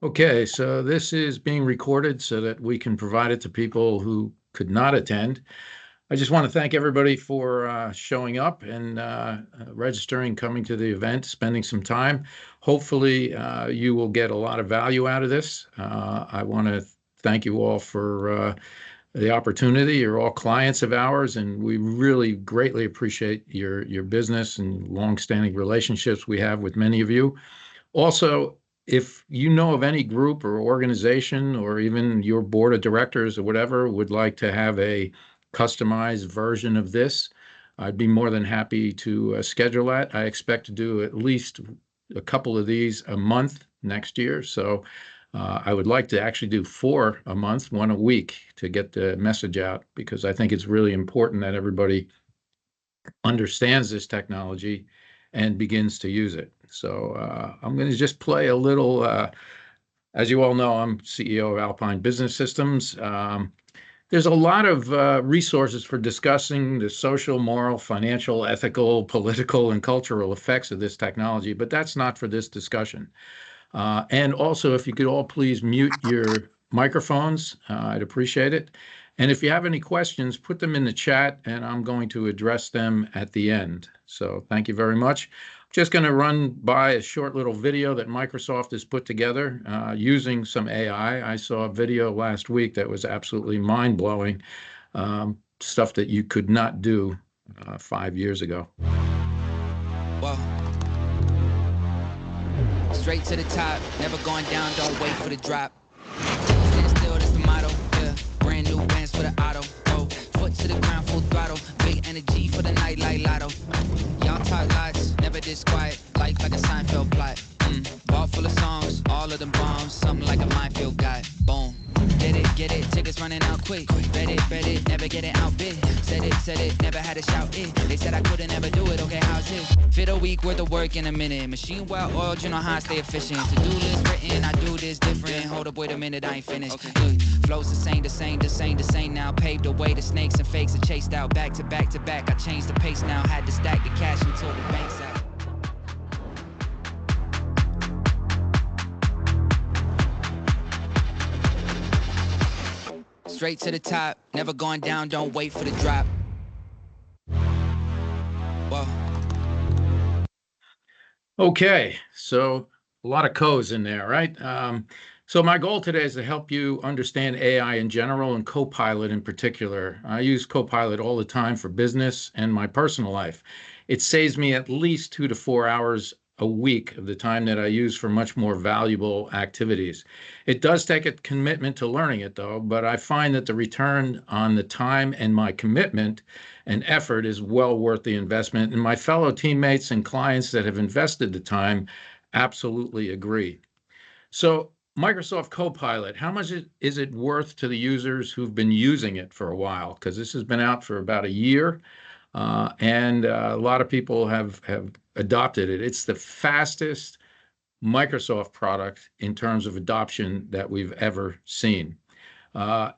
Okay, so this is being recorded so that we can provide it to people who could not attend. I just want to thank everybody for showing up and registering, coming to the event, spending some time. Hopefully, you will get a lot of value out of this. I want to thank you all for the opportunity. You're all clients of ours, and we really greatly appreciate your business and longstanding relationships we have with many of you. Also, if you know of any group or organization or even your board of directors or whatever would like to have a customized version of this, I'd be more than happy to schedule that. I expect to do at least a couple of these a month next year. So I would like to actually do four a month, one a week to get the message out because I think it's really important that everybody understands this technology and begins to use it. So I'm going to just play a little. As you all know, I'm CEO of Alpine Business Systems. There's a lot of resources for discussing the social, moral, financial, ethical, political, and cultural effects of this technology, but that's not for this discussion. And also, if you could all please mute your microphones, I'd appreciate it. And if you have any questions, put them in the chat, and I'm going to address them at the end. So thank you very much. Just going to run by a short little video that Microsoft has put together using some AI. I saw a video last week that was absolutely mind-blowing, stuff that you could not do 5 years ago. Well, straight to the top, never going down, don't wait for the drop. Stand still, that's the motto, yeah. Brand new bands for the auto, oh. Foot to the ground, full throttle. Big energy for the night like lotto. Y'all talk lots, never this quiet. Life like a Seinfeld plot. Ball full of songs, all of them bombs. Something like a minefield guy, boom. Get it, tickets running out quick. Bet it, never get it outbid. Said it, never had to shout it. They said I couldn't ever do it, okay, how's it? Fit a week worth of work in a minute. Machine well oiled, you know how I stay efficient. To-do list written, I do this different. Hold up, wait a minute, I ain't finished. Okay. Flows the same now. Paved the way to snakes and fakes are chased out. Back to back to back, I changed the pace now. Had to stack the cash until the bank's out. Straight to the top, never going down, don't wait for the drop. Whoa. Okay, so a lot of codes in there, right? So my goal today is to help you understand AI in general and Copilot in particular. I use Copilot all the time for business and my personal life. It saves me at least 2 to 4 hours a week of the time that I use for much more valuable activities. It does take a commitment to learning it, though, but I find that the return on the time and my commitment and effort is well worth the investment. And my fellow teammates and clients that have invested the time absolutely agree. So, Microsoft Copilot, how much is it worth to the users who've been using it for a while? Because this has been out for about a year, and a lot of people have adopted it. It's the fastest Microsoft product in terms of adoption that we've ever seen.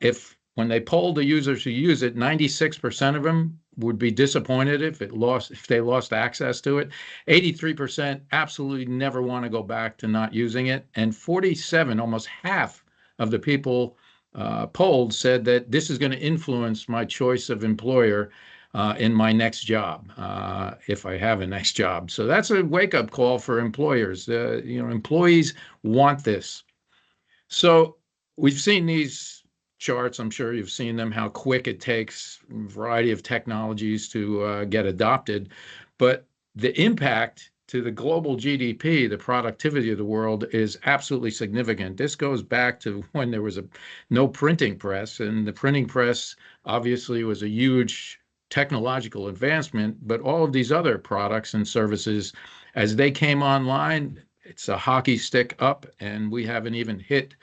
If when they polled the users who use it, 96% of them would be disappointed if they lost access to it. 83% absolutely never want to go back to not using it, and 47, almost half of the people polled said that this is going to influence my choice of employer in my next job, if I have a next job. So that's a wake-up call for employers. Employees want this. So we've seen these charts. I'm sure you've seen them, how quick it takes a variety of technologies to get adopted. But the impact to the global GDP, the productivity of the world, is absolutely significant. This goes back to when there was no printing press, and the printing press obviously was a huge technological advancement, but all of these other products and services, as they came online, it's a hockey stick up, and we haven't even hit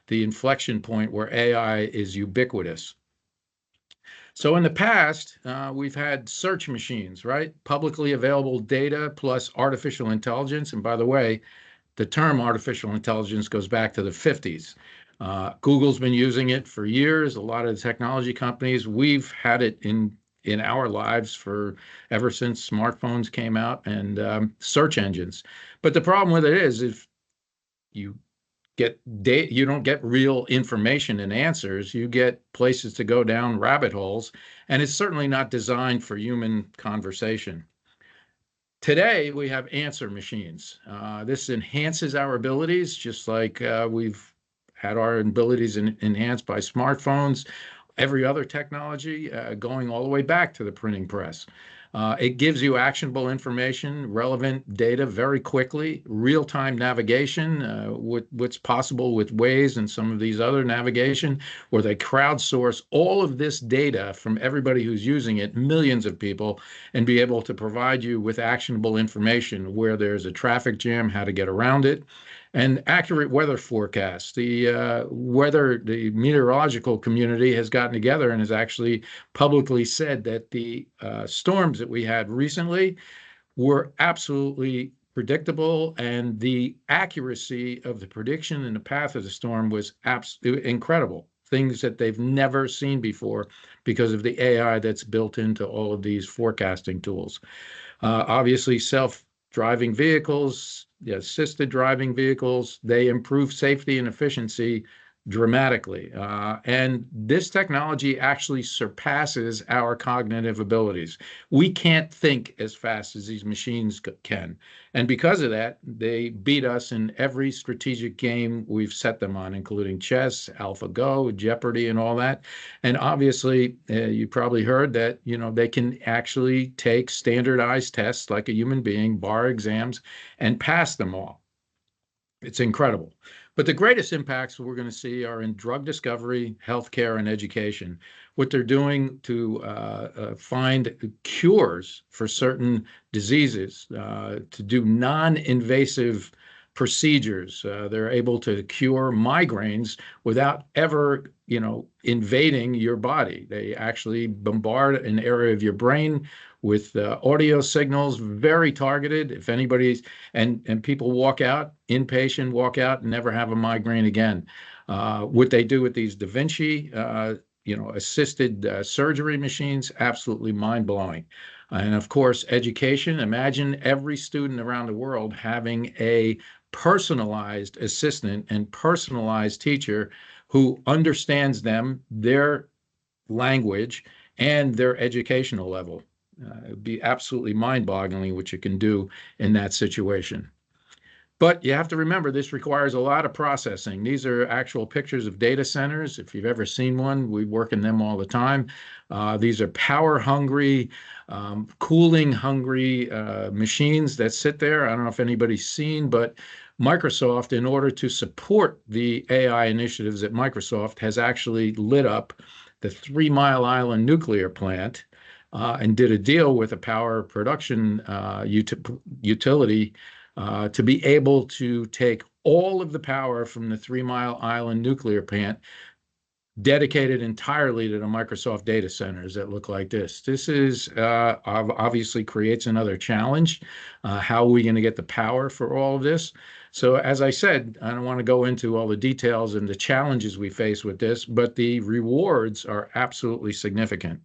the inflection point where AI is ubiquitous. So in the past, we've had search machines, right? Publicly available data plus artificial intelligence. And by the way, the term artificial intelligence goes back to the 50s. Google's been using it for years. A lot of the technology companies, we've had it in our lives for ever since smartphones came out and search engines. But the problem with it is if you get data, you don't get real information and answers. You get places to go down rabbit holes, and it's certainly not designed for human conversation. Today, we have answer machines. This enhances our abilities, just like we've had our abilities enhanced by smartphones, every other technology, going all the way back to the printing press. It gives you actionable information, relevant data very quickly, real-time navigation, what's possible with Waze and some of these other navigation, where they crowdsource all of this data from everybody who's using it, millions of people, and be able to provide you with actionable information where there's a traffic jam, how to get around it, and accurate weather forecasts. The meteorological community has gotten together and has actually publicly said that the storms that we had recently were absolutely predictable, and the accuracy of the prediction and the path of the storm was absolutely incredible. Things that they've never seen before because of the AI that's built into all of these forecasting tools. Obviously, self-driving vehicles, the assisted driving vehicles, they improve safety and efficiency dramatically. And this technology actually surpasses our cognitive abilities. We can't think as fast as these machines can. And because of that, they beat us in every strategic game we've set them on, including chess, AlphaGo, Jeopardy, and all that. And obviously, you probably heard that, they can actually take standardized tests like a human being, bar exams, and pass them all. It's incredible. But the greatest impacts we're going to see are in drug discovery, healthcare, and education. What they're doing to find cures for certain diseases, to do non-invasive procedures. They're able to cure migraines without ever, invading your body. They actually bombard an area of your brain with audio signals, very targeted. If anybody's and people walk out, inpatient walk out, and never have a migraine again. What they do with these Da Vinci, assisted surgery machines, absolutely mind blowing. And of course, education. Imagine every student around the world having a personalized assistant and personalized teacher who understands them, their language, and their educational level. It'd be absolutely mind-boggling what you can do in that situation. But you have to remember, this requires a lot of processing. These are actual pictures of data centers. If you've ever seen one, we work in them all the time. These are power-hungry, cooling-hungry machines that sit there. I don't know if anybody's seen, but Microsoft, in order to support the AI initiatives at Microsoft, has actually lit up the 3 Mile Island nuclear plant and did a deal with a power production utility to be able to take all of the power from the 3 Mile Island nuclear plant, dedicated entirely to the Microsoft data centers that look like this. This is obviously creates another challenge. How are we going to get the power for all of this? So as I said, I don't want to go into all the details and the challenges we face with this, but the rewards are absolutely significant.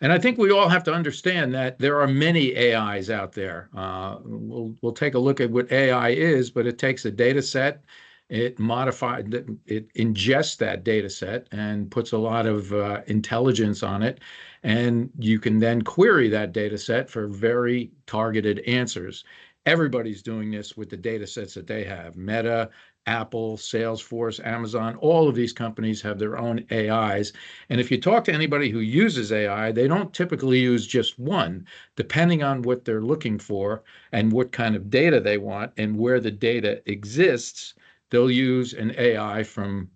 And I think we all have to understand that there are many AIs out there. We'll take a look at what AI is, but it takes a data set, it ingests that data set and puts a lot of intelligence on it, and you can then query that data set for very targeted answers. Everybody's doing this with the data sets that they have. Meta, Apple, Salesforce, Amazon, all of these companies have their own AIs. And if you talk to anybody who uses AI, they don't typically use just one. Depending on what they're looking for and what kind of data they want and where the data exists, they'll use an AI from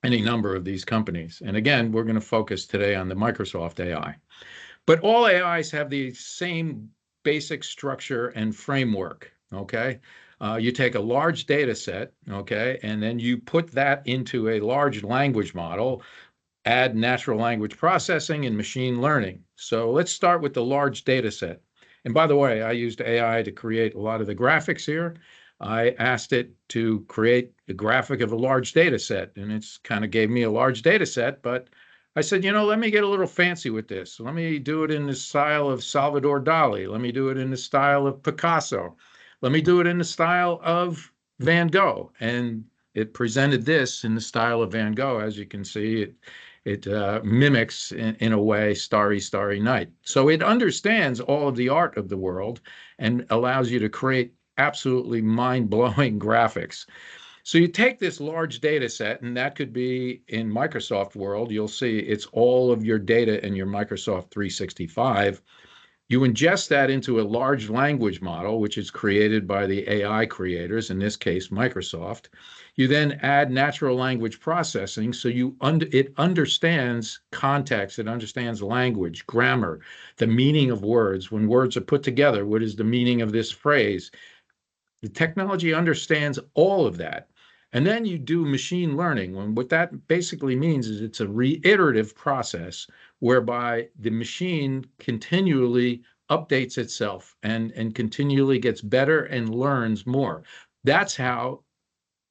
any number of these companies. And again, we're going to focus today on the Microsoft AI. But all AIs have the same basic structure and framework, okay? You take a large data set, okay, and then you put that into a large language model, add natural language processing and machine learning. So let's start with the large data set. And by the way, I used AI to create a lot of the graphics here. I asked it to create the graphic of a large data set, and it's kind of gave me a large data set, but I said, let me get a little fancy with this. Let me do it in the style of Salvador Dali. Let me do it in the style of Picasso. Let me do it in the style of Van Gogh, and it presented this in the style of Van Gogh. As you can see, it mimics in a way Starry, Starry Night. So it understands all of the art of the world and allows you to create absolutely mind-blowing graphics. So you take this large data set, and that could be in Microsoft world, you'll see it's all of your data in your Microsoft 365. You ingest that into a large language model, which is created by the AI creators, in this case, Microsoft. You then add natural language processing, so it understands context, it understands language, grammar, the meaning of words. When words are put together, what is the meaning of this phrase? The technology understands all of that. And then you do machine learning. When what that basically means is it's a reiterative process whereby the machine continually updates itself and continually gets better and learns more. That's how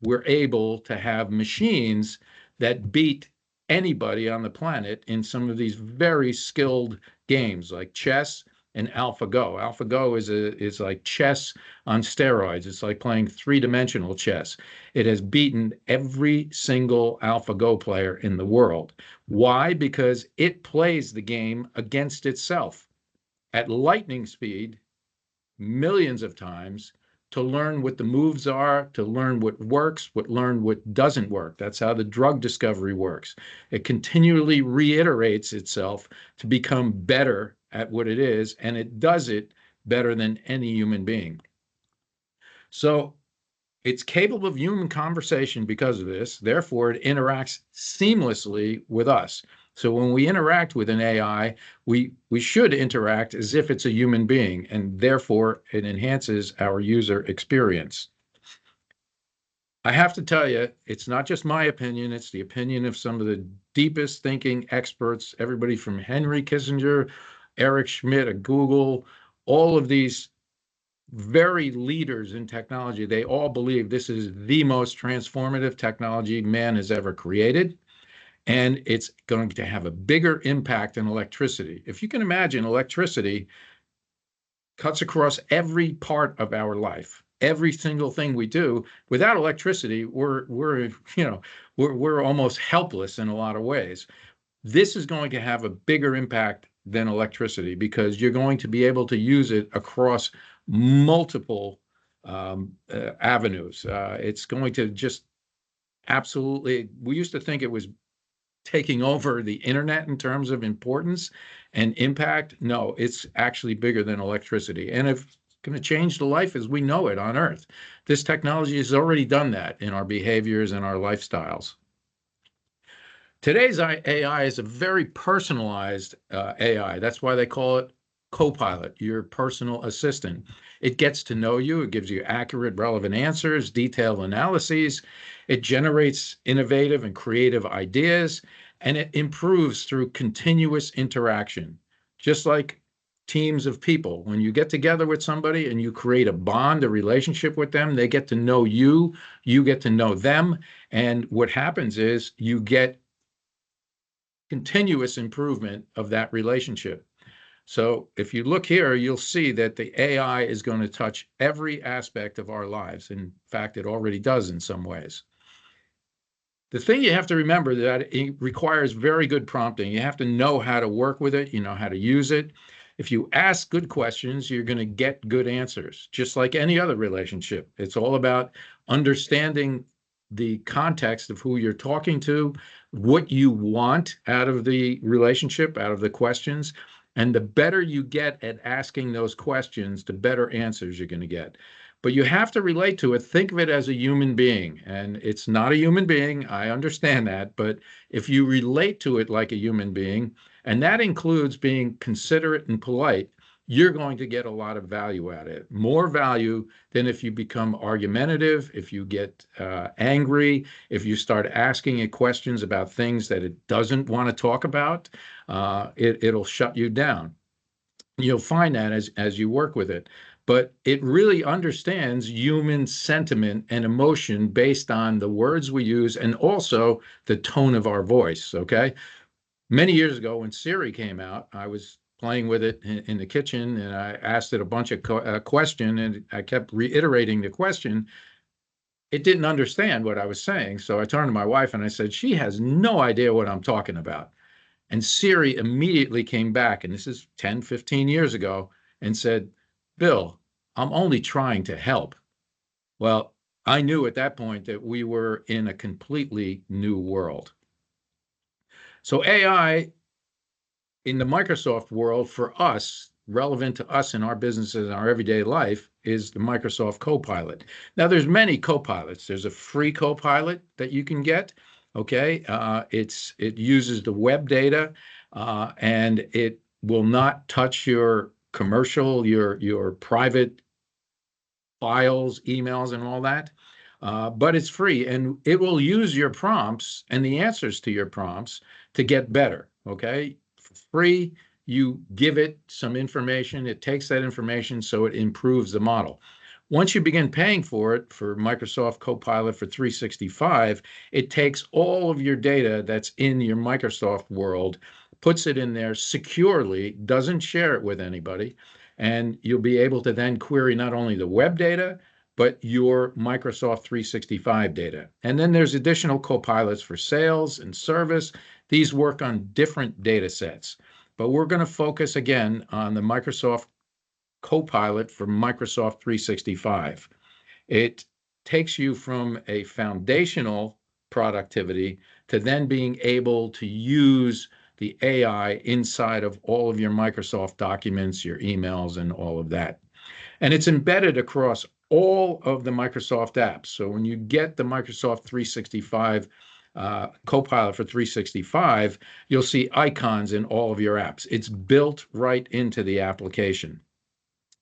we're able to have machines that beat anybody on the planet in some of these very skilled games like chess and AlphaGo. AlphaGo is like chess on steroids. It's like playing three-dimensional chess. It has beaten every single AlphaGo player in the world. Why? Because it plays the game against itself at lightning speed millions of times to learn what the moves are, to learn what works, learn what doesn't work. That's how the drug discovery works. It continually reiterates itself to become better at what it is, and it does it better than any human being. So it's capable of human conversation because of this. Therefore, it interacts seamlessly with us. So when we interact with an AI, we should interact as if it's a human being, and therefore it enhances our user experience. I have to tell you, it's not just my opinion, it's the opinion of some of the deepest thinking experts, everybody from Henry Kissinger, Eric Schmidt at Google, all of these very leaders in technology. They all believe this is the most transformative technology man has ever created, and it's going to have a bigger impact than electricity. If you can imagine, electricity cuts across every part of our life. Every single thing we do. Without electricity, we're almost helpless in a lot of ways. This is going to have a bigger impact than electricity because you're going to be able to use it across multiple avenues. It's going to just absolutely, we used to think it was taking over the internet in terms of importance and impact. No, it's actually bigger than electricity. And it's going to change the life as we know it on Earth. This technology has already done that in our behaviors and our lifestyles. Today's AI is a very personalized AI. That's why they call it Copilot, your personal assistant. It gets to know you. It gives you accurate, relevant answers, detailed analyses. It generates innovative and creative ideas, and it improves through continuous interaction. Just like teams of people, when you get together with somebody and you create a bond, a relationship with them, they get to know you, you get to know them. And what happens is you get continuous improvement of that relationship. So if you look here, you'll see that the AI is going to touch every aspect of our lives. In fact, it already does in some ways. The thing you have to remember that it requires very good prompting. You have to know how to work with it, you know how to use it. If you ask good questions, you're going to get good answers, just like any other relationship. It's all about understanding the context of who you're talking to, what you want out of the relationship, out of the questions. And the better you get at asking those questions, the better answers you're going to get. But you have to relate to it. Think of it as a human being. And it's not a human being. I understand that. But if you relate to it like a human being, and that includes being considerate and polite, you're going to get a lot of value out of it. More value than if you become argumentative, if you get angry, if you start asking it questions about things that it doesn't want to talk about, it'll shut you down. You'll find that as you work with it. But it really understands human sentiment and emotion based on the words we use and also the tone of our voice. Okay. Many years ago, when Siri came out, I was playing with it in the kitchen and I asked it a bunch of questions and I kept reiterating the question. it didn't understand what I was saying. So I turned to my wife and I said, she has no idea what I'm talking about. And Siri immediately came back, and this is 10, 15 years ago, and said, Bill, I'm only trying to help. Well, I knew at that point that we were in a completely new world. So AI in the Microsoft world for us, relevant to us in our businesses and our everyday life, is the Microsoft Copilot. Now, there's many Copilots. There's a free Copilot that you can get. Okay, it uses the web data, and it will not touch your commercial, your private files, emails, and all that. But it's free, and it will use your prompts and the answers to your prompts to get better. Okay, for free, you give it some information, it takes that information, so it improves the model. Once you begin paying for it, for Microsoft Copilot for 365, it takes all of your data that's in your Microsoft world, puts it in there securely, doesn't share it with anybody, and you'll be able to then query not only the web data, but your Microsoft 365 data. And then there's additional copilots for sales and service. These work on different data sets. But we're going to focus again on the Microsoft Copilot for Microsoft 365. It takes you from a foundational productivity to then being able to use the AI inside of all of your Microsoft documents, your emails, and all of that. And it's embedded across all of the Microsoft apps. So when you get the Microsoft 365 Copilot for 365, you'll see icons in all of your apps. It's built right into the application.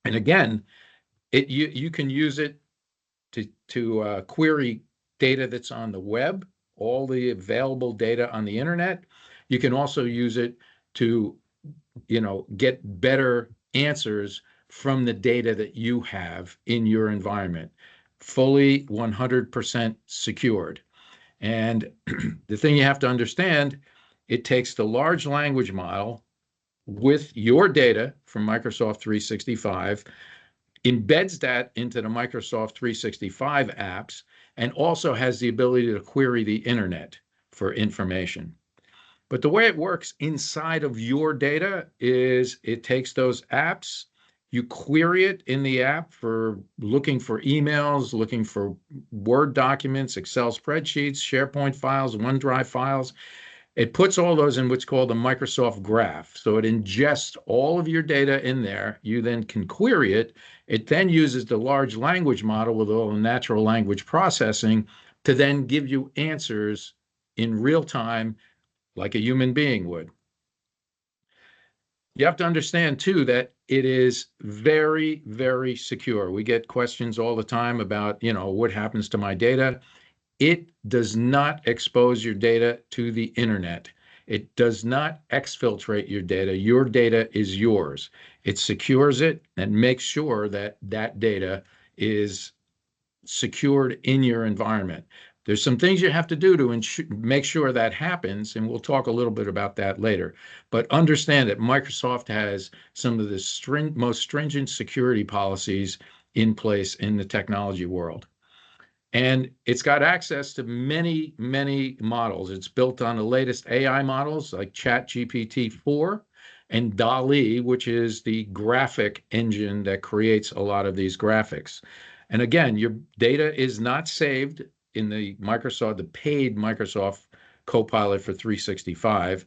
And again, you can use it to query data that's on the web, all the available data on the internet. You can also use it to, get better answers from the data that you have in your environment, fully 100% secured. And the thing you have to understand, it takes the large language model with your data from Microsoft 365, embeds that into the Microsoft 365 apps, and also has the ability to query the internet for information. But the way it works inside of your data is it takes those apps, you query it in the app for looking for emails, looking for Word documents, Excel spreadsheets, SharePoint files, OneDrive files. It puts all those in what's called a Microsoft graph. So it ingests all of your data in there. You then can query it. It then uses the large language model with all the natural language processing to then give you answers in real time like a human being would. You have to understand too that it is very, very secure. We get questions all the time about, what happens to my data. It does not expose your data to the internet. It does not exfiltrate your data. Your data is yours. It secures it and makes sure that that data is secured in your environment. There's some things you have to do to make sure that happens, and we'll talk a little bit about that later. But understand that Microsoft has some of the most stringent security policies in place in the technology world. And it's got access to many, many models. It's built on the latest AI models like ChatGPT-4 and DALL-E, which is the graphic engine that creates a lot of these graphics. And again, your data is not saved in the paid Microsoft Copilot for 365.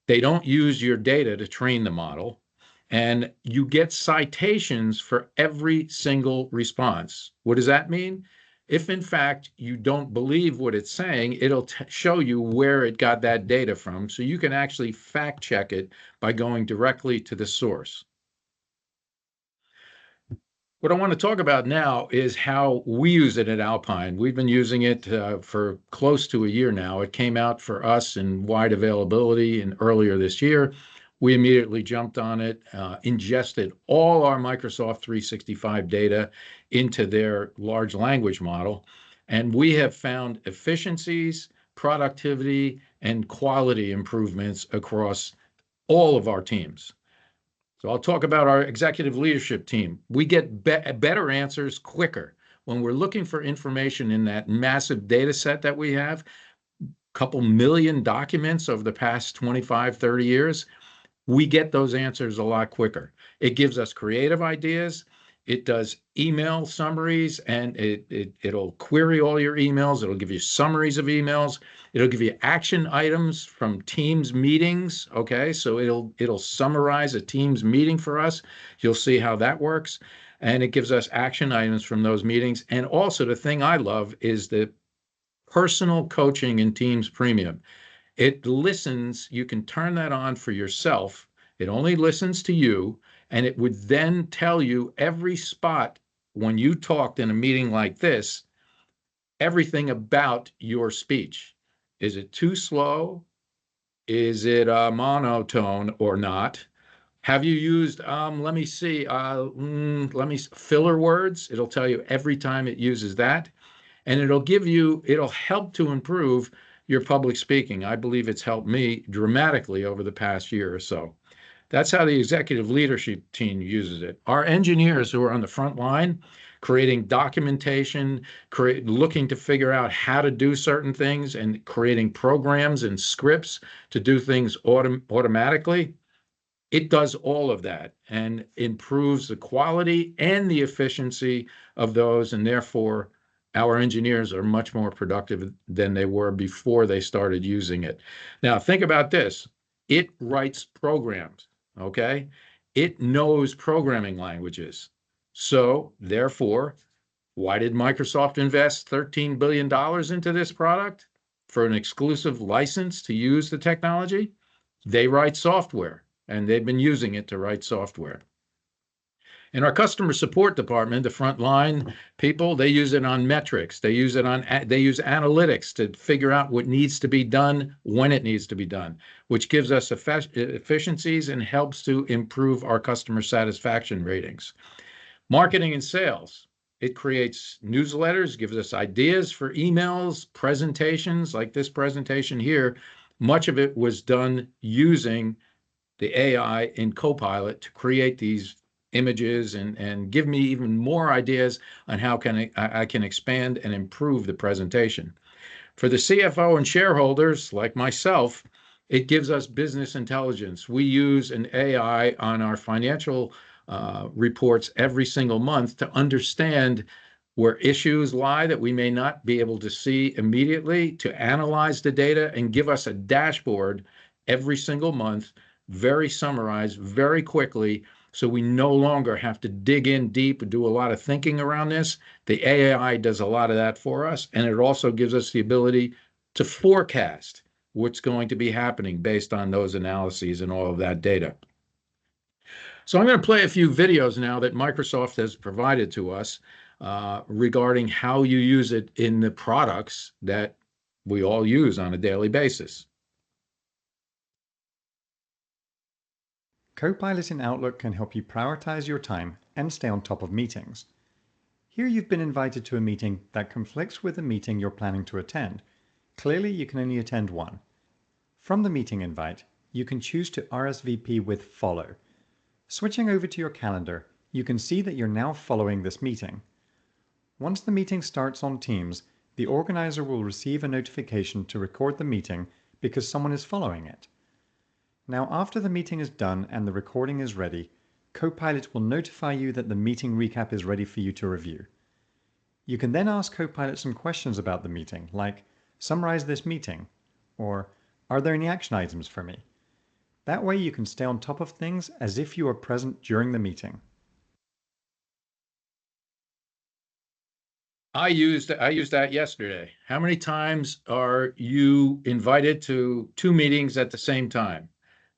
They don't use your data to train the model, and you get citations for every single response. What does that mean? If in fact you don't believe what it's saying, it'll show you where it got that data from, so you can actually fact check it by going directly to the source. What I want to talk about now is how we use it at Alpine. We've been using it for close to a year now. It came out for us in wide availability and earlier this year. We immediately jumped on it, ingested all our Microsoft 365 data into their large language model, and we have found efficiencies, productivity, and quality improvements across all of our teams. So I'll talk about our executive leadership team. We get better answers quicker. when we're looking for information in that massive data set that we have, a couple million documents over the past 25, 30 years, we get those answers a lot quicker. It gives us creative ideas. It does email summaries, and it'll query all your emails. It'll give you summaries of emails. It'll give you action items from Teams meetings. Okay, so it'll summarize a Teams meeting for us. You'll see how that works, and it gives us action items from those meetings. And also, the thing I love is the personal coaching in Teams Premium. It listens, you can turn that on for yourself. It only listens to you, and it would then tell you every spot when you talked in a meeting like this, everything about your speech. Is it too slow? Is it a monotone or not? Have you used, let me see, filler words? It'll tell you every time it uses that, and it'll help to improve your public speaking. I believe it's helped me dramatically over the past year or so. That's how the executive leadership team uses it. Our engineers who are on the front line, creating documentation, looking to figure out how to do certain things, and creating programs and scripts to do things automatically, it does all of that and improves the quality and the efficiency of those, and therefore our engineers are much more productive than they were before they started using it. Now, think about this. It writes programs, okay? It knows programming languages. So, therefore, why did Microsoft invest $13 billion into this product? For an exclusive license to use the technology? They write software, and they've been using it to write software. In our customer support department, the frontline people, they use it on metrics. They use analytics to figure out what needs to be done when it needs to be done, which gives us efficiencies and helps to improve our customer satisfaction ratings. Marketing and sales. It creates newsletters, gives us ideas for emails, presentations like this presentation here. Much of it was done using the AI in Copilot to create these images and give me even more ideas on how I can expand and improve the presentation. For the CFO and shareholders like myself, it gives us business intelligence. We use an AI on our financial reports every single month to understand where issues lie that we may not be able to see immediately, to analyze the data and give us a dashboard every single month, very summarized, very quickly, so we no longer have to dig in deep and do a lot of thinking around this. The AI does a lot of that for us, and it also gives us the ability to forecast what's going to be happening based on those analyses and all of that data. So I'm going to play a few videos now that Microsoft has provided to us regarding how you use it in the products that we all use on a daily basis. Copilot in Outlook can help you prioritize your time and stay on top of meetings. Here you've been invited to a meeting that conflicts with the meeting you're planning to attend. Clearly, you can only attend one. From the meeting invite, you can choose to RSVP with follow. Switching over to your calendar, you can see that you're now following this meeting. Once the meeting starts on Teams, the organizer will receive a notification to record the meeting because someone is following it. Now, after the meeting is done and the recording is ready, Copilot will notify you that the meeting recap is ready for you to review. You can then ask Copilot some questions about the meeting, like, summarize this meeting, or are there any action items for me? That way you can stay on top of things as if you were present during the meeting. I used that yesterday. How many times are you invited to two meetings at the same time?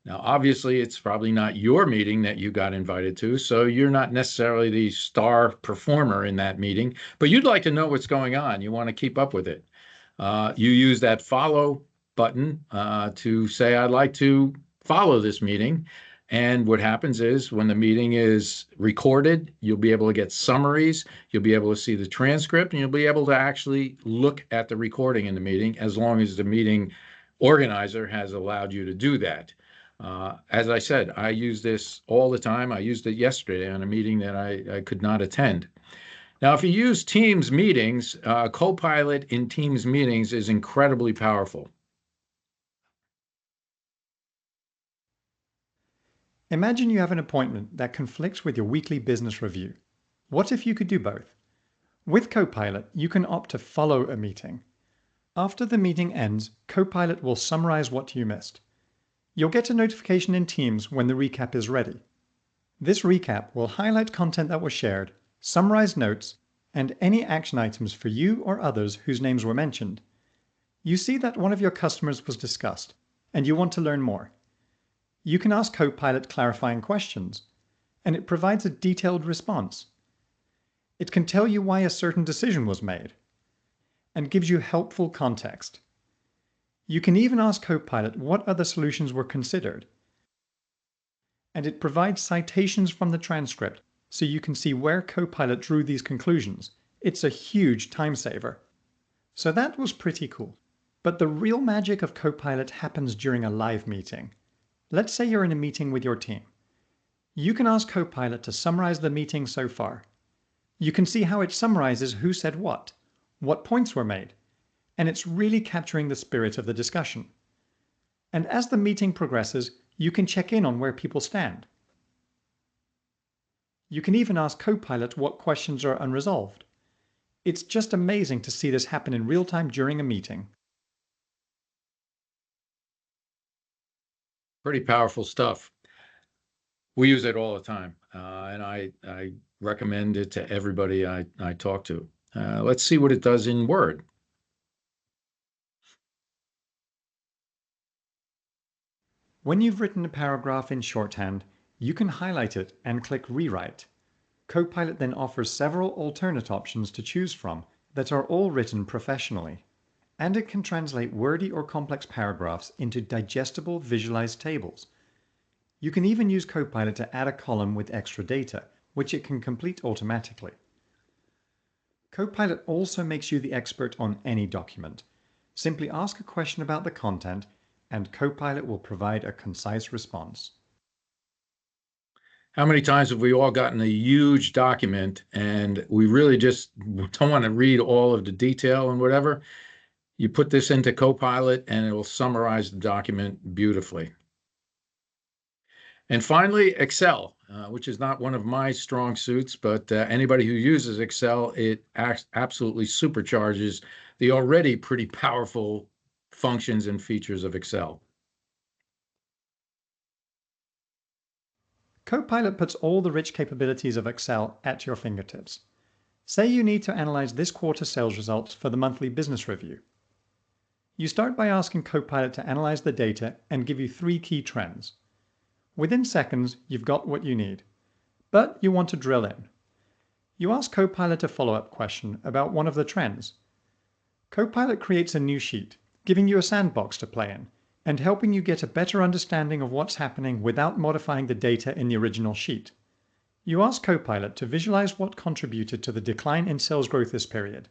Now, obviously, it's probably not your meeting that you got invited to, so you're not necessarily the star performer in that meeting, but you'd like to know what's going on. You want to keep up with it. You use that follow button to say, I'd like to follow this meeting. And what happens is when the meeting is recorded, you'll be able to get summaries, you'll be able to see the transcript, and you'll be able to actually look at the recording in the meeting as long as the meeting organizer has allowed you to do that. As I said, I use this all the time. I used it yesterday on a meeting that I could not attend. Now, if you use Teams meetings, Copilot in Teams meetings is incredibly powerful. Imagine you have an appointment that conflicts with your weekly business review. What if you could do both? With Copilot, you can opt to follow a meeting. After the meeting ends, Copilot will summarize what you missed. You'll get a notification in Teams when the recap is ready. This recap will highlight content that was shared, summarize notes, and any action items for you or others whose names were mentioned. You see that one of your customers was discussed, and you want to learn more. You can ask Copilot clarifying questions, and it provides a detailed response. It can tell you why a certain decision was made, and gives you helpful context. You can even ask Copilot what other solutions were considered, and it provides citations from the transcript so you can see where Copilot drew these conclusions. It's a huge time saver. So that was pretty cool. But the real magic of Copilot happens during a live meeting. Let's say you're in a meeting with your team. You can ask Copilot to summarize the meeting so far. You can see how it summarizes who said what points were made, and it's really capturing the spirit of the discussion. And as the meeting progresses, you can check in on where people stand. You can even ask Copilot what questions are unresolved. It's just amazing to see this happen in real time during a meeting. Pretty powerful stuff. We use it all the time, and I recommend it to everybody I talk to. Let's see what it does in Word. When you've written a paragraph in shorthand, you can highlight it and click Rewrite. Copilot then offers several alternate options to choose from that are all written professionally. And it can translate wordy or complex paragraphs into digestible visualized tables. You can even use Copilot to add a column with extra data, which it can complete automatically. Copilot also makes you the expert on any document. Simply ask a question about the content, and Copilot will provide a concise response. How many times have we all gotten a huge document and we really just don't want to read all of the detail and whatever? You put this into Copilot and it will summarize the document beautifully. And finally, Excel, which is not one of my strong suits, but anybody who uses Excel, it absolutely supercharges the already pretty powerful functions and features of Excel. Copilot puts all the rich capabilities of Excel at your fingertips. Say you need to analyze this quarter's sales results for the monthly business review. You start by asking Copilot to analyze the data and give you 3 key trends. Within seconds, you've got what you need, but you want to drill in. You ask Copilot a follow-up question about one of the trends. Copilot creates a new sheet, giving you a sandbox to play in, and helping you get a better understanding of what's happening without modifying the data in the original sheet. You ask Copilot to visualize what contributed to the decline in sales growth this period.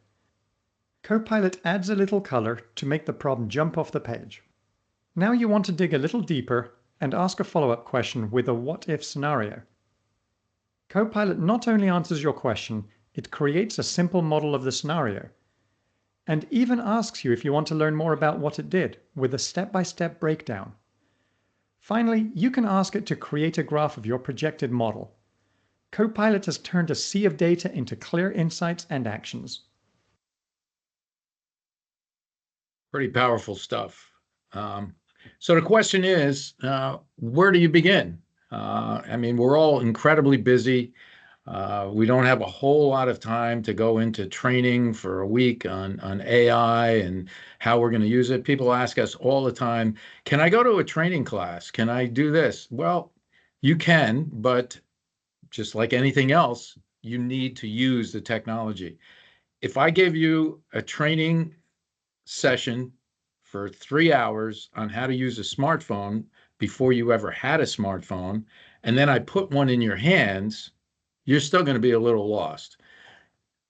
Copilot adds a little color to make the problem jump off the page. Now you want to dig a little deeper and ask a follow-up question with a what-if scenario. Copilot not only answers your question, it creates a simple model of the scenario, and even asks you if you want to learn more about what it did, with a step-by-step breakdown. Finally, you can ask it to create a graph of your projected model. Copilot has turned a sea of data into clear insights and actions. Pretty powerful stuff. So the question is, where do you begin? I mean, we're all incredibly busy. We don't have a whole lot of time to go into training for a week on AI and how we're going to use it. People ask us all the time, can I go to a training class? Can I do this? Well, you can, but just like anything else, you need to use the technology. If I gave you a training session for 3 hours on how to use a smartphone before you ever had a smartphone, and then I put one in your hands, you're still going to be a little lost.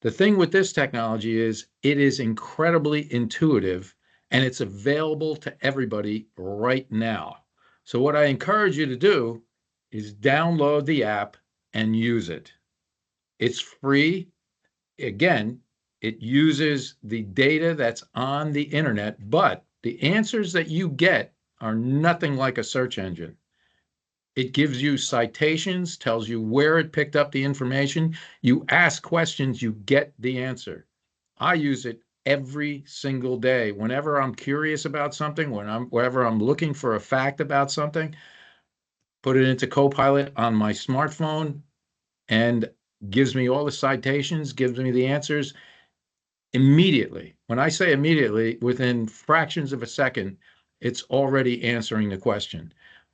The thing with this technology is it is incredibly intuitive and it's available to everybody right now. So what I encourage you to do is download the app and use it. It's free. again, it uses the data that's on the internet, but the answers that you get are nothing like a search engine. It gives you citations, tells you where it picked up the information. You ask questions, you get the answer. I use it every single day. Whenever I'm curious about something, whenever I'm looking for a fact about something, put it into Copilot on my smartphone and gives me all the citations, gives me the answers immediately. When I say immediately, within fractions of a second, it's already answering the question.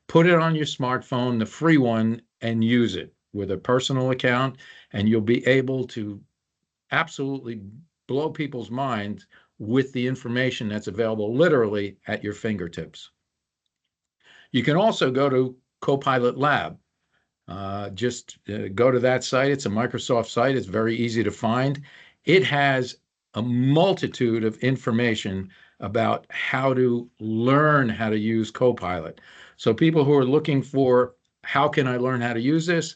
Put it on your smartphone, the free one, and use it with a personal account, and you'll be able to absolutely blow people's minds with the information that's available literally at your fingertips. You can also go to Copilot Lab. Just go to that site. It's a Microsoft site. It's very easy to find. It has a multitude of information about how to learn how to use Copilot. So people who are looking for how can I learn how to use this,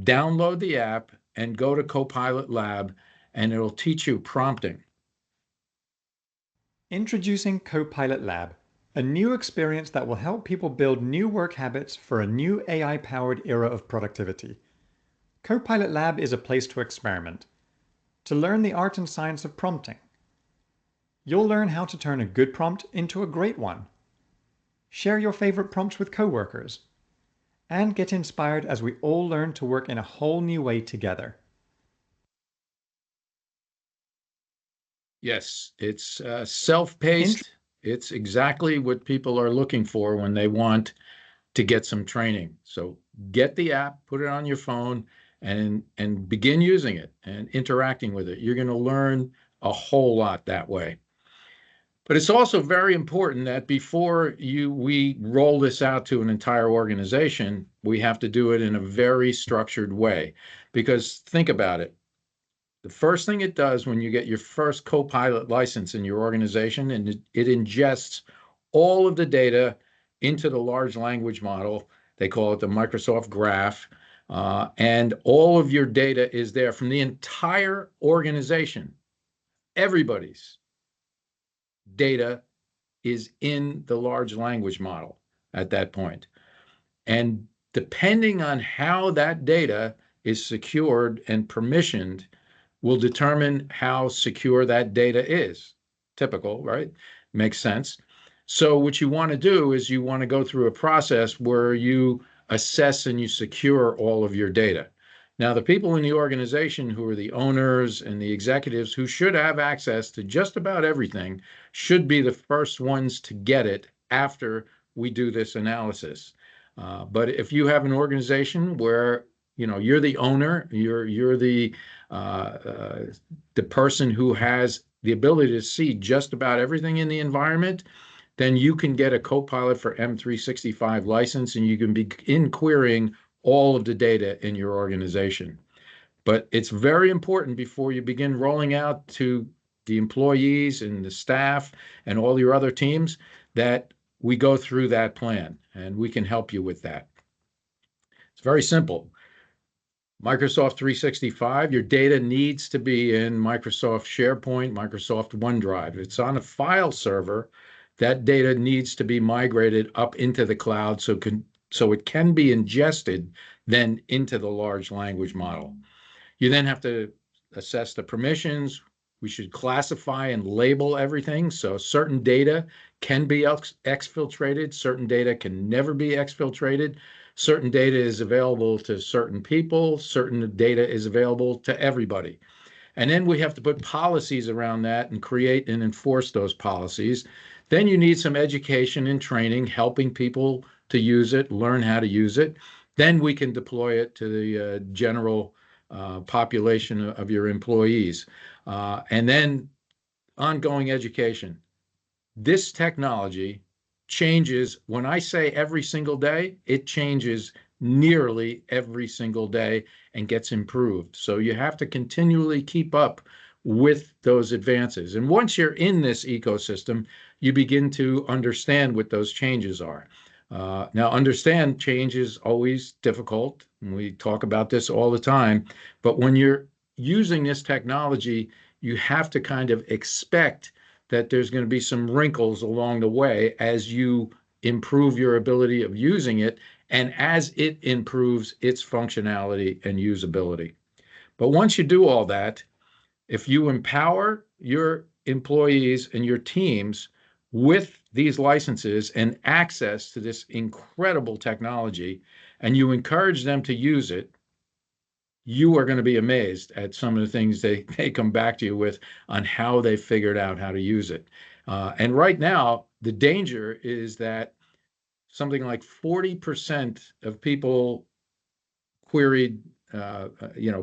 download the app and go to Copilot Lab, and it'll teach you prompting. Introducing Copilot Lab, a new experience that will help people build new work habits for a new AI-powered era of productivity. Copilot Lab is a place to experiment, to learn the art and science of prompting. You'll learn how to turn a good prompt into a great one. Share your favorite prompts with coworkers, and get inspired as we all learn to work in a whole new way together. Yes, it's self-paced. It's exactly what people are looking for when they want to get some training. So get the app, put it on your phone, and begin using it and interacting with it. You're going to learn a whole lot that way. But it's also very important that before we roll this out to an entire organization, we have to do it in a very structured way. Because think about it. The first thing it does when you get your first Copilot license in your organization, and it ingests all of the data into the large language model. They call it the Microsoft Graph. And all of your data is there from the entire organization. Everybody's data is in the large language model at that point. And depending on how that data is secured and permissioned will determine how secure that data is. Typical, right? Makes sense. So what you want to do is you want to go through a process where you assess and you secure all of your data. Now, the people in the organization who are the owners and the executives who should have access to just about everything should be the first ones to get it after we do this analysis. But if you have an organization where you're the owner, you're the person who has the ability to see just about everything in the environment, then you can get a Copilot for M365 license and you can begin querying all of the data in your organization. But it's very important before you begin rolling out to the employees and the staff and all your other teams that we go through that plan, and we can help you with that. It's very simple. Microsoft 365, your data needs to be in Microsoft SharePoint, Microsoft OneDrive. It's on a file server. That data needs to be migrated up into the cloud so it can be ingested then into the large language model. You then have to assess the permissions. We should classify and label everything. So certain data can be exfiltrated. Certain data can never be exfiltrated. Certain data is available to certain people. Certain data is available to everybody. And then we have to put policies around that and create and enforce those policies. Then you need some education and training, helping people to use it, learn how to use it. Then we can deploy it to the general population of your employees. And then ongoing education. This technology changes. When I say every single day, it changes nearly every single day and gets improved. So you have to continually keep up with those advances. And once you're in this ecosystem, you begin to understand what those changes are. Now, understand change is always difficult, and we talk about this all the time. But when you're using this technology, you have to kind of expect that there's going to be some wrinkles along the way as you improve your ability of using it and as it improves its functionality and usability. But once you do all that, if you empower your employees and your teams with these licenses and access to this incredible technology, and you encourage them to use it, you are going to be amazed at some of the things they come back to you with on how they figured out how to use it. And right now, the danger is that something like 40% of people queried,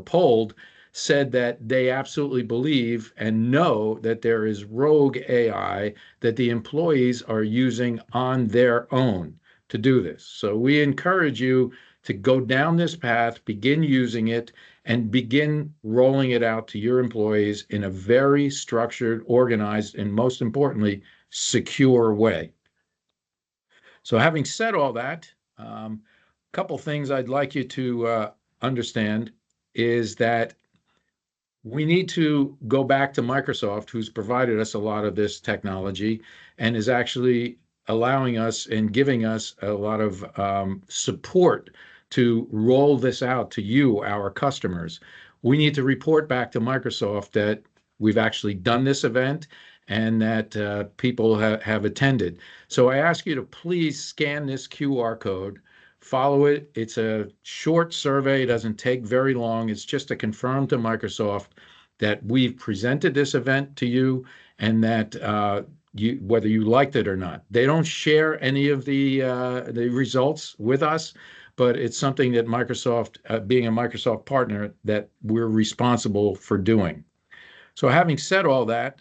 polled, said that they absolutely believe and know that there is rogue AI that the employees are using on their own to do this. So we encourage you to go down this path, begin using it, and begin rolling it out to your employees in a very structured, organized, and most importantly, secure way. So having said all that, a couple things I'd like you to understand is that we need to go back to Microsoft, who's provided us a lot of this technology and is actually allowing us and giving us a lot of support to roll this out to you, our customers. We need to report back to Microsoft that we've actually done this event and that people have attended. So I ask you to please scan this QR code, follow it. It's a short survey, it doesn't take very long. It's just to confirm to Microsoft that we've presented this event to you and that whether you liked it or not. They don't share any of the results with us, but it's something that Microsoft, being a Microsoft partner, that we're responsible for doing. So having said all that,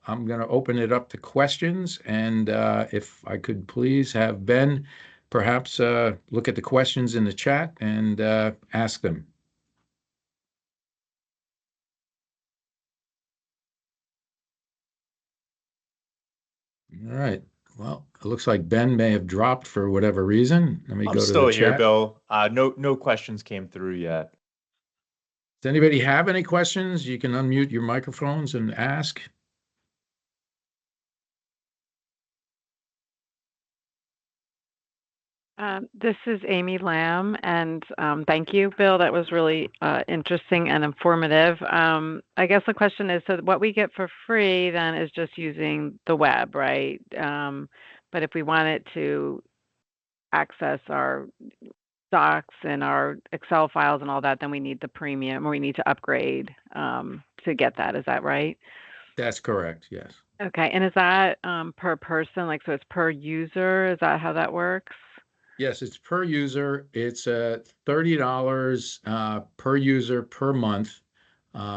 I'm going to open it up to questions. And if I could please have Ben perhaps look at the questions in the chat and ask them. All right. Well, it looks like Ben may have dropped for whatever reason. Let me I'm go to still the here, chat. Bill. No questions came through yet. Does anybody have any questions? You can unmute your microphones and ask. This is Amy Lamb, and thank you, Bill. That was really interesting and informative. I guess the question is, so what we get for free then is just using the web, right? But if we wanted to access our docs and our Excel files and all that, then we need the premium, or we need to upgrade to get that. Is that right? That's correct, yes. Okay, and is that per person? Like, so it's per user? Is that how that works? Yes, it's per user. It's $30 per user per month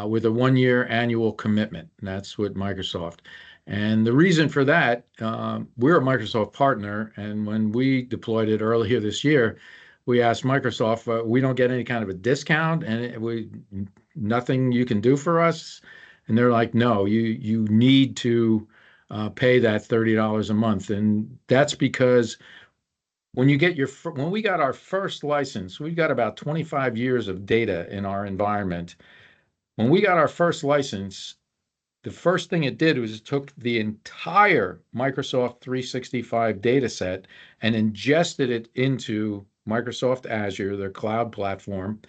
with a 1-year annual commitment. And that's with Microsoft. And the reason for that, we're a Microsoft partner. And when we deployed it earlier this year, we asked Microsoft, we don't get any kind of a discount and nothing you can do for us. And they're like, no, you need to pay that $30 a month. And that's because when we got our first license, we got about 25 years of data in our environment. When we got our first license, the first thing it did was it took the entire Microsoft 365 data set and ingested it into Microsoft Azure, their cloud platform,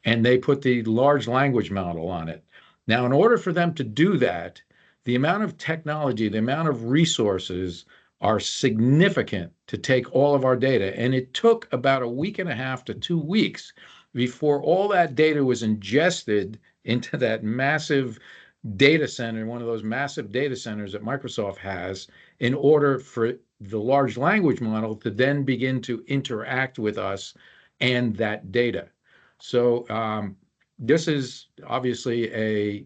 and they put the large language model on it. Now, in order for them to do that, the amount of technology, the amount of resources are significant to take all of our data. And it took about a week and a half to 2 weeks before all that data was ingested into that massive data center, one of those massive data centers that Microsoft has, in order for the large language model to then begin to interact with us and that data. So this is obviously a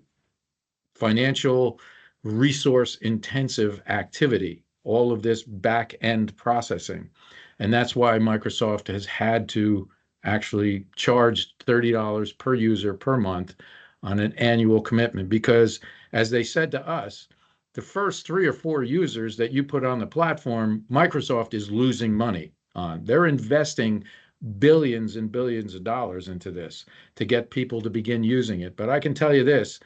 financial resource intensive activity, all of this back end processing. And that's why Microsoft has had to actually charge $30 per user per month on an annual commitment, because as they said to us, the first 3 or 4 users that you put on the platform, Microsoft is losing money on. They're investing billions and billions of dollars into this to get people to begin using it. But I can tell you this,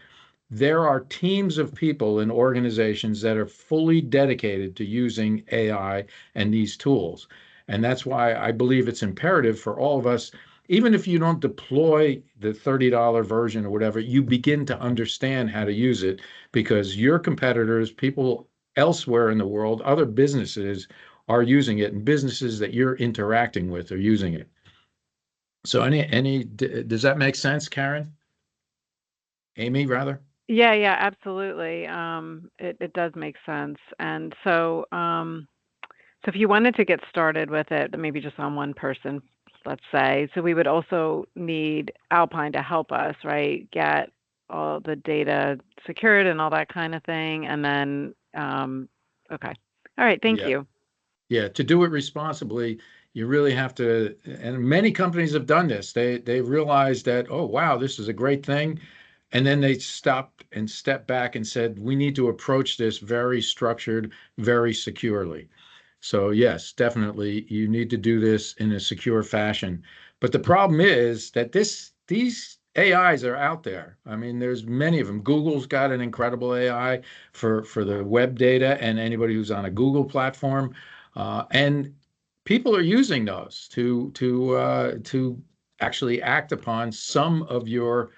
there are teams of people in organizations that are fully dedicated to using AI and these tools. And that's why I believe it's imperative for all of us, even if you don't deploy the $30 version or whatever, you begin to understand how to use it, because your competitors, people elsewhere in the world, other businesses are using it, and businesses that you're interacting with are using it. So does that make sense, Karen? Amy, rather? Yeah, yeah, absolutely. It does make sense. And so if you wanted to get started with it, maybe just on one person, let's say, so we would also need Alpine to help us, right? Get all the data secured and all that kind of thing. And then, okay. All right. Thank Yeah. you. Yeah, to do it responsibly, you really have to, and many companies have done this. They realized that, oh wow, this is a great thing. And then they stopped and stepped back and said, we need to approach this very structured, very securely. So yes, definitely you need to do this in a secure fashion. But the problem is that these AIs are out there. I mean, there's many of them. Google's got an incredible AI for the web data and anybody who's on a Google platform, and people are using those to actually act upon some of your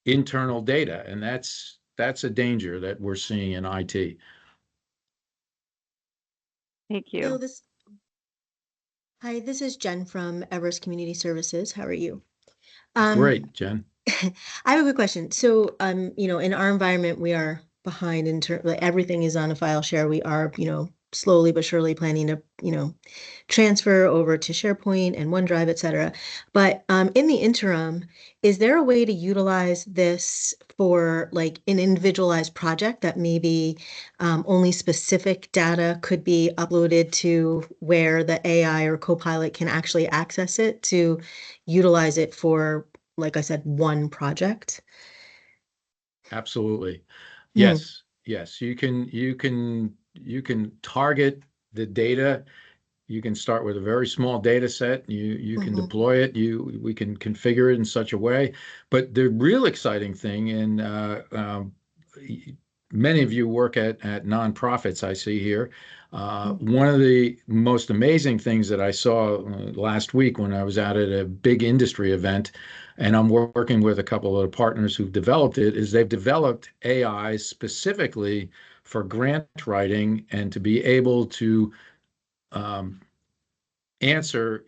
internal data, and that's a danger that we're seeing in IT. Thank Bill, you. hi, this is Jen from Everest Community Services. How are you? Um, Great, Jen. I have a quick question. So, in our environment, we are behind in terms, like everything is on a file share. We are, slowly but surely planning to, transfer over to SharePoint and OneDrive, et cetera. But in the interim, is there a way to utilize this for like an individualized project that maybe only specific data could be uploaded to where the AI or Copilot can actually access it to utilize it for, like I said, one project? Absolutely. Hmm. Yes. You can target the data. You can start with a very small data set. You can Hmm. deploy it. We can configure it in such a way. But the real exciting thing, and many of you work at nonprofits, I see here. One of the most amazing things that I saw last week when I was out at a big industry event, and I'm working with a couple of partners who've developed it, is they've developed AI specifically for grant writing and to be able to um, answer,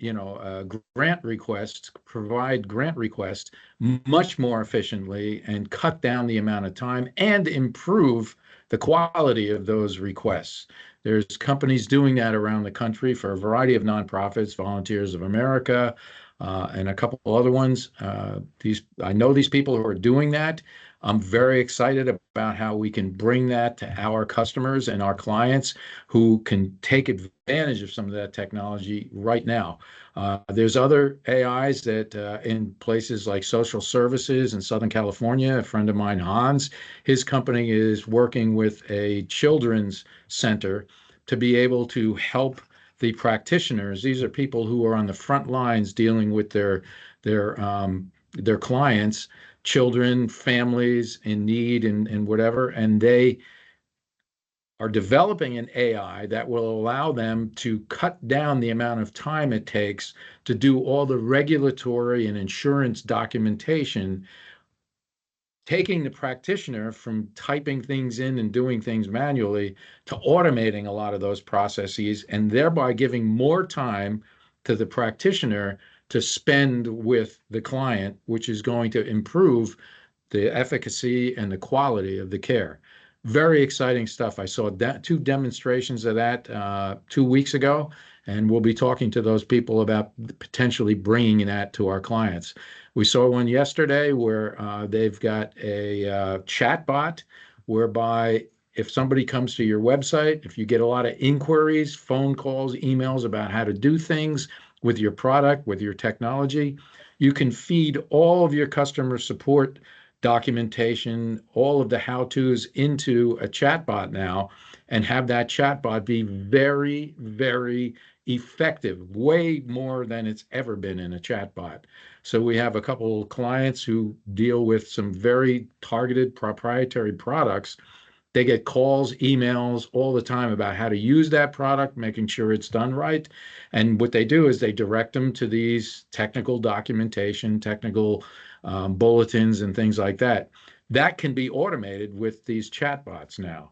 grant requests, provide grant requests much more efficiently and cut down the amount of time and improve the quality of those requests. There's companies doing that around the country for a variety of nonprofits, Volunteers of America, and a couple other ones. I know these people who are doing that. I'm very excited about how we can bring that to our customers and our clients who can take advantage of some of that technology right now. There's other AIs that in places like social services in Southern California, a friend of mine, Hans, his company is working with a children's center to be able to help the practitioners. These are people who are on the front lines dealing with their clients, children, families in need, and whatever, and they are developing an AI that will allow them to cut down the amount of time it takes to do all the regulatory and insurance documentation, taking the practitioner from typing things in and doing things manually to automating a lot of those processes, and thereby giving more time to the practitioner to spend with the client, which is going to improve the efficacy and the quality of the care. Very exciting stuff. I saw two demonstrations of that 2 weeks ago, and we'll be talking to those people about potentially bringing that to our clients. We saw one yesterday where they've got a chat bot whereby if somebody comes to your website, if you get a lot of inquiries, phone calls, emails about how to do things with your product, with your technology, you can feed all of your customer support documentation, all of the how-tos into a chatbot now, and have that chatbot be very, very effective, way more than it's ever been in a chatbot. So we have a couple of clients who deal with some very targeted proprietary products. They get calls, emails all the time about how to use that product, making sure it's done right. And what they do is they direct them to these technical documentation, technical bulletins, and things like that. That can be automated with these chatbots now.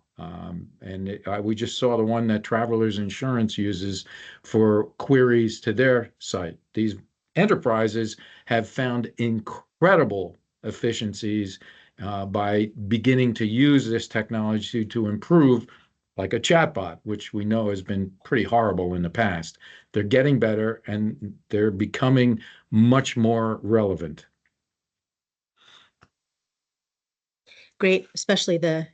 We just saw the one that Travelers Insurance uses for queries to their site. These enterprises have found incredible efficiencies by beginning to use this technology to improve, like a chatbot, which we know has been pretty horrible in the past. They're getting better and they're becoming much more relevant. Great, especially the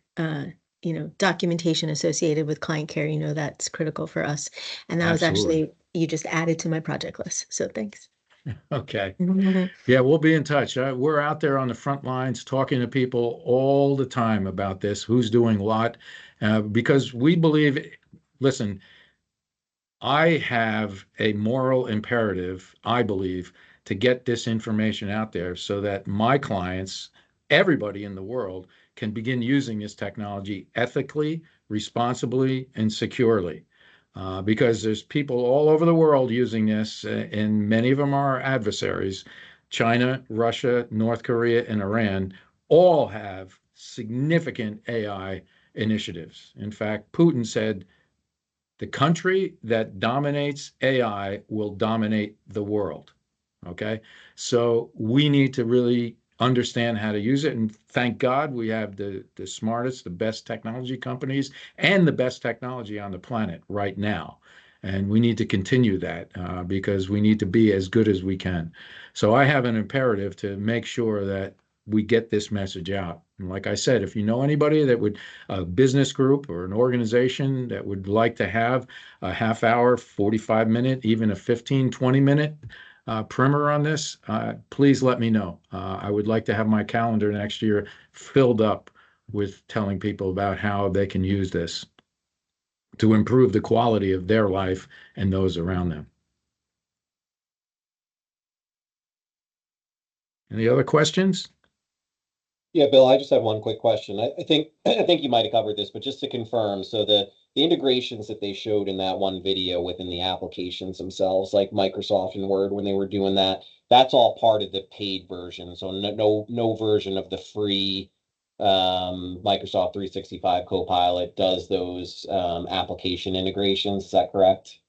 documentation associated with client care. That's critical for us. And that was Absolutely. actually, you just added to my project list. So thanks. Okay. Yeah, we'll be in touch. We're out there on the front lines talking to people all the time about this, who's doing what, because we believe, listen, I have a moral imperative, I believe, to get this information out there so that my clients, everybody in the world, can begin using this technology ethically, responsibly, and securely. Because there's people all over the world using this, and many of them are adversaries. China, Russia, North Korea, and Iran all have significant AI initiatives. In fact, Putin said, the country that dominates AI will dominate the world. Okay. So we need to really understand how to use it. And thank God we have the smartest, the best technology companies and the best technology on the planet right now. And we need to continue that because we need to be as good as we can. So I have an imperative to make sure that we get this message out. And like I said, if you know anybody that would, a business group or an organization that would like to have a half hour, 45-minute, even a 15, 20-minute primer on this, please let me know. I would like to have my calendar next year filled up with telling people about how they can use this to improve the quality of their life and those around them. Any other questions? Yeah, Bill, I just have one quick question. I think I think you might have covered this, but just to confirm, so the integrations that they showed in that one video within the applications themselves, like Microsoft and Word, when they were doing that, that's all part of the paid version. So no version of the free Microsoft 365 Copilot does those application integrations. Is that correct?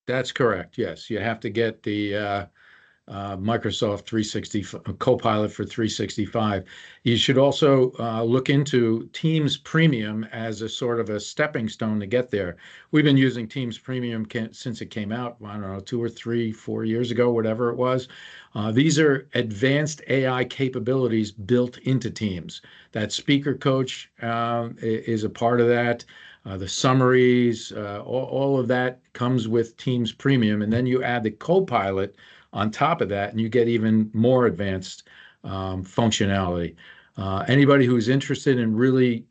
That's correct. Yes, you have to get the Microsoft 360 Copilot for 365. You should also look into Teams Premium as a sort of a stepping stone to get there. We've been using Teams Premium since it came out, I don't know, 2 or 3, 4 years ago, whatever it was. These are advanced AI capabilities built into Teams. That speaker coach is a part of that. The summaries, all of that comes with Teams Premium. And then you add the Copilot on top of that, and you get even more advanced functionality. Anybody who's interested in really,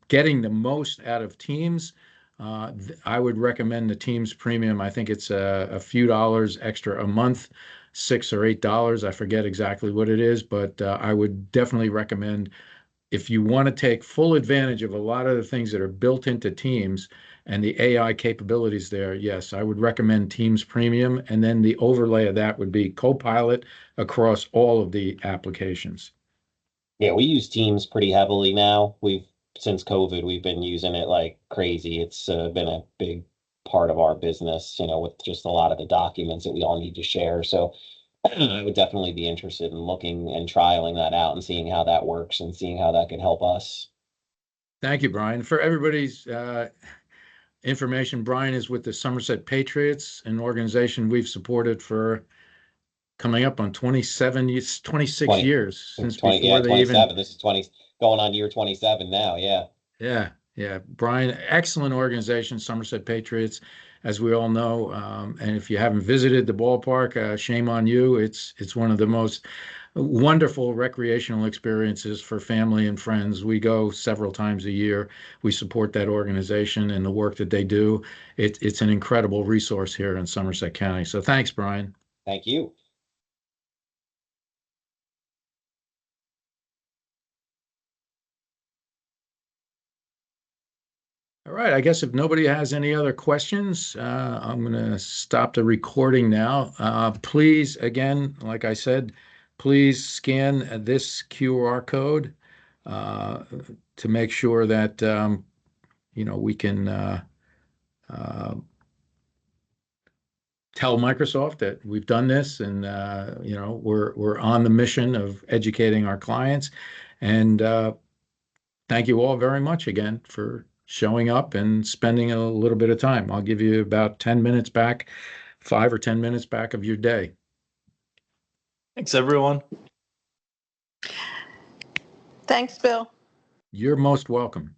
getting the most out of Teams, I would recommend the Teams Premium. I think it's a few dollars extra a month, $6 or $8. I forget exactly what it is, but I would definitely recommend, if you want to take full advantage of a lot of the things that are built into Teams and the AI capabilities there, yes, I would recommend Teams Premium. And then the overlay of that would be Copilot across all of the applications. Yeah, we use Teams pretty heavily now. Since COVID, we've been using it like crazy. It's been a big part of our business, with just a lot of the documents that we all need to share. So I would definitely be interested in looking and trialing that out and seeing how that works and seeing how that could help us. Thank you, Brian. For everybody's information, Brian is with the Somerset Patriots, an organization we've supported for coming up on 26 20, years since 20, before yeah, they 27. even. This is 20, going on year 27 now. Yeah. Yeah, Yeah, Brian, excellent organization, Somerset Patriots, as we all know. And if you haven't visited the ballpark, shame on you. It's one of the most wonderful recreational experiences for family and friends. We go several times a year. We support that organization and the work that they do. It's an incredible resource here in Somerset County. So thanks, Brian. Thank you. All right, I guess if nobody has any other questions, I'm going to stop the recording now. Please, again, like I said, please scan this QR code to make sure that we can tell Microsoft that we've done this, and we're on the mission of educating our clients. And thank you all very much again for showing up and spending a little bit of time. I'll give you about 10 minutes back, 5 or 10 minutes back of your day. Thanks, everyone. Thanks, Bill. You're most welcome.